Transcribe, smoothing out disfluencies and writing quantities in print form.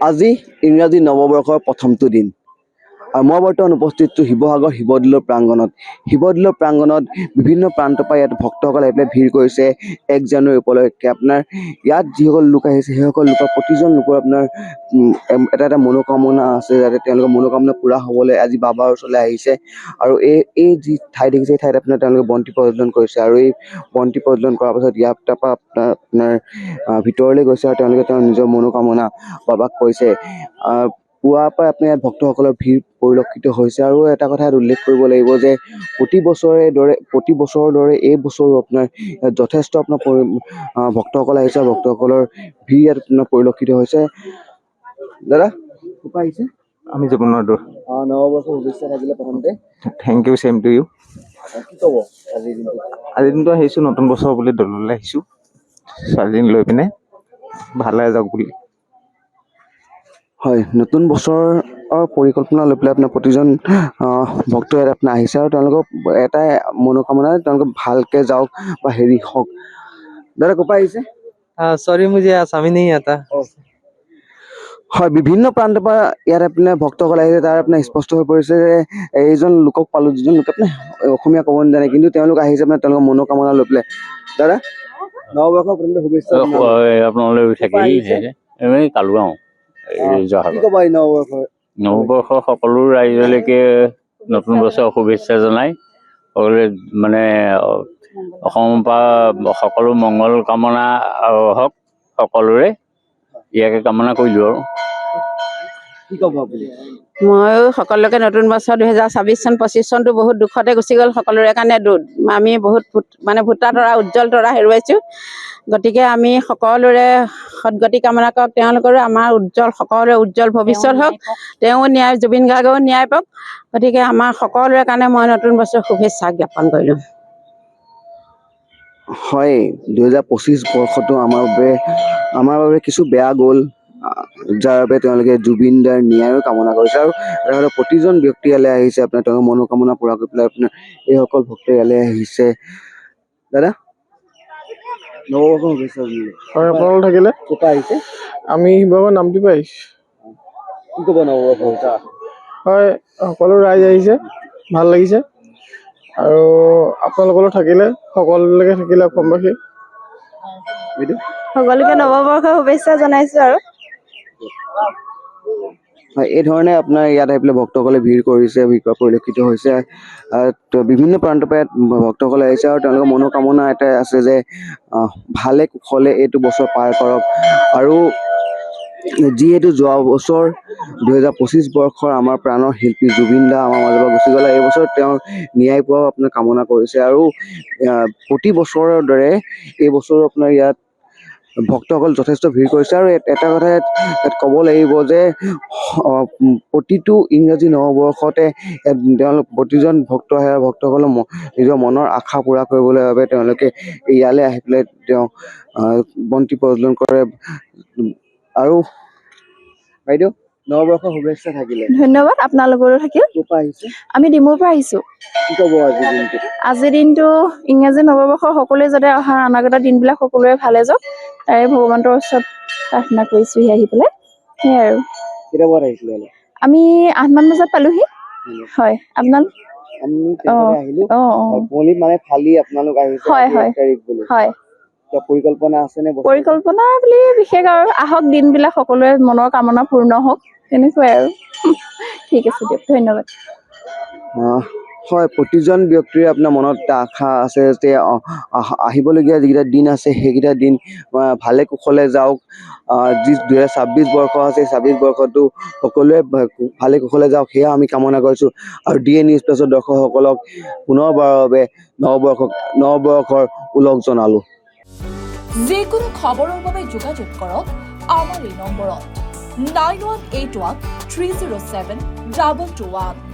আজি ইংৰাজী নৱবৰ্ষৰ প্ৰথমটো দিন আৰু মই বৰ্তমান উপস্থিত শিৱসাগৰ শিৱদৌলৰ প্ৰাংগণত। শিৱদৌলৰ প্ৰাংগণত বিভিন্ন প্ৰান্তৰ পৰা ইয়াত ভক্তসকলে আহি পেলাই ভিৰ কৰিছে 1 জানুৱাৰী উপলক্ষে। আপোনাৰ ইয়াত যিসকল লোক আহিছে সেইসকল লোকৰ প্ৰতিজন লোকৰ আপোনাৰ এটা মনোকামনা আছে, যাতে তেওঁলোকৰ মনোকামনা পূৰা হ'বলৈ আজি বাবাৰ ওচৰলৈ আহিছে। আৰু এই যি ঠাই দেখিছে এই ঠাইত আপোনাৰ তেওঁলোকে বন্তি প্ৰজ্বলন কৰিছে আৰু এই বন্তি প্ৰজ্বলন কৰাৰ পাছত ইয়াৰ তাৰপৰা আপোনাৰ ভিতৰলৈ গৈছে আৰু তেওঁলোকে তেওঁৰ নিজৰ মনোকামনা বাবাক কৈছে। পুৱাৰ পৰা আপোনাৰ ইয়াত ভক্তসকলৰ ভিৰ পৰিলক্ষিত হৈছে আৰু এটা কথা উল্লেখ কৰিব লাগিব যে প্ৰতি বছৰৰ দৰে এই বছৰো আপোনাৰ যথেষ্ট আপোনাৰ ভক্তসকল আহিছে। ভক্তসকলৰ ভিৰ ইয়াত আপোনাৰ পৰিলক্ষিত হৈছে। দাদা ক'ৰ পৰা আহিছে? আমি জীৱনৰ দূৰ। নৱবৰ্ষৰ শুভেচ্ছা থাকিলে প্ৰথমতে। Thank you, same to you. কি ক'ব আজিৰ দিনটো? আজিৰ দিনটো আহিছোঁ নতুন বছৰ বুলি দললৈ আহিছোঁ, ছোৱালীজনী লৈ পিনে ভালে যাওক বুলি। হয়, নতুন বছৰৰ পৰিকল্পনা লৈ পেলাই আপোনাৰ প্ৰতিজন ভক্ত ইয়াত আপোনাৰ আহিছে আৰু তেওঁলোকৰ এটাই মনোকামনা তেওঁলোকে ভালকৈ যাওক বা হেৰি হওক। দাদা ক'ৰ পৰা আহিছে? सॉरी मुझे आसामी नहीं आता। হয়, বিভিন্ন প্ৰান্তৰ পৰা ইয়াত আপোনাৰ ভক্তসকল আহিছে। তাৰ আপোনাৰ স্পষ্ট হৈ পৰিছে যে এইজন লোকক পালোঁ যিজন লোকে আপোনাৰ অসমীয়া ক'ব নাজানে, কিন্তু তেওঁলোক আহিছে মানে তেওঁলোকৰ মনোকামনা লৈ পেলাই। দাদা নৱবৰ্ষৰ প্ৰথমতে শুভেচ্ছা আপোনালৈ থাকিল কালুগাঁও নৱবৰ্ষৰ সকলো ৰাইজলৈকে নতুন বছৰৰ শুভেচ্ছা জনাই সকলোৱে মানে অসমৰ পৰা সকলো মংগল কামনা হওক সকলোৰে, ইয়াকে কামনা কৰিলোঁ আৰু। ময়ো সকলোকে নতুন বছৰ 2026 চন 25 চনটো বহুত দুখতে গুচি গ'ল সকলোৰে কাৰণে। আমি বহুত ভোটা তৰা উজ্জ্বল তৰা হেৰুৱাইছোঁ। গতিকে আমি সকলোৰে সদগতি কামনা কৰক, তেওঁলোকৰো আমাৰ সকলোৰে উজ্জ্বল ভৱিষ্যত হওক, তেওঁ ন্যায়, জুবিন গাৰ্গেও ন্যায় পাওক। গতিকে আমাৰ সকলোৰে কাৰণে মই নতুন বছৰ শুভেচ্ছা জ্ঞাপন কৰিলোঁ। হয়, 2025 বৰ্ষটো আমাৰ বাবে কিছু বেয়া গ'ল, যাৰ বাবে তেওঁলোকে জুবিন দাৰ ন্যায়ো কামনা কৰিছে আৰু প্ৰতিজন ব্যক্তি ইয়ালৈ আহিছে আপোনাৰ তেওঁলোকৰ মনোকামনা পূৰা কৰি পেলাই আপোনাৰ এইসকল ভক্ত ইয়ালৈ আহিছে। দাদা নৱবৰ্ষৰ শুভেচ্ছা হয়, আপোনালোক থাকিলে। ক'ৰ পৰা আহিছে? আমি শিৱসাগৰ নামটি পৰা আহিছোঁ। কি ক'ব নৱবৰ্ষৰ? হয়, সকলো ৰাইজ আহিছে, ভাল লাগিছে আৰু আপোনালোকৰো থাকিলে, সকলোলৈকে থাকিলে অসমবাসী সকলোকে নৱবৰ্ষৰ শুভেচ্ছা জনাইছোঁ আৰু। হয়, এই ধৰণে আপোনাৰ ইয়াত আহি পেলাই ভক্তসকলে ভিৰ কৰিছে, ভিৰ কৰা পৰিলক্ষিত হৈছে। বিভিন্ন প্ৰান্তৰ পৰা ইয়াত ভক্তসকলে আহিছে আৰু তেওঁলোকৰ মনোকামনা এটাই আছে যে ভালে কুশলে এইটো বছৰ পাৰ কৰক। আৰু যিহেতু যোৱা বছৰ 2025 বৰ্ষৰ আমাৰ প্ৰাণৰ শিল্পী জুবিন দা আমাৰ মাজৰ পৰা গুচি গ'লে, এই বছৰ তেওঁৰ ন্যায় পোৱাও আপোনাৰ কামনা কৰিছে। আৰু প্ৰতি বছৰৰ দৰে এই বছৰো আপোনাৰ ইয়াত ভক্তসকল যথেষ্ট ভিৰ কৰিছে। আৰু এটা কথা ইয়াত ক'ব লাগিব যে প্ৰতিটো ইংৰাজী নৱবৰ্ষতে তেওঁলোক প্ৰতিজন ভক্ত আহে আৰু ভক্তসকলৰ নিজৰ মনৰ আশা পূৰা কৰিবলৈ বাবে তেওঁলোকে ইয়ালৈ আহি পেলাই তেওঁ বন্তি প্ৰজ্বলন কৰে। আৰু বাইদেউ নৱবৰ্ষৰ শুভেচ্ছা থাকিলে। ধন্যবাদ, আপোনালোকৰো থাকিল। ক'ৰ পৰা আহিছে? আমি ডিমৌৰ পৰা আহিছোঁ। কি ক'ব আজিৰ দিনটো? আজিৰ দিনটো ইংৰাজী নৱবৰ্ষৰ সকলোৱে যাতে অহা অনাগত দিনবিলাক সকলোৰে ভালে যাওক, তাৰে ভগৱন্তৰ ওচৰত প্ৰাৰ্থনা কৰিছোঁহি আহি পেলাই। সেয়াই আৰু। কেইটা বজাত আহিছিলে? আমি 8 মান বজাত পালোহি। হয়, আপোনালোক? আমি তেনেকৈ আহিলোঁ। মানে ফালি আপোনালোক আহিছে 1 তাৰিখ বুলি। হয়। পৰিকল্পনা আছেনে? পৰিকল্পনা বুলি বিশেষ আৰু আহক, দিনবিলাক সকলোৰে মনৰ কামনা পূৰ্ণ হওক, তেনেকুৱাই আৰু। ঠিক আছে দিয়ক, ধন্যবাদ। হয়, প্ৰতিজন ব্যক্তিৰে আপোনাৰ মনত এটা আশা আছে যে আহিবলগীয়া যিকেইটা দিন আছে সেইকেইটা দিন ভালে কুশলে যাওক। যি 2026 বৰ্ষ আছে 26 বৰ্ষটো সকলোৱে ভালে কুশলে যাওক, সেয়া আমি কামনা কৰিছোঁ। আৰু DA নিউজ প্লাছৰ দৰ্শকসকলক পুনৰবাৰৰ বাবে নৱবৰ্ষৰ ওলগ জনালোঁ। যিকোনো খবৰৰ বাবে যোগাযোগ কৰক আমাৰ এই নম্বৰত 9181 307 221।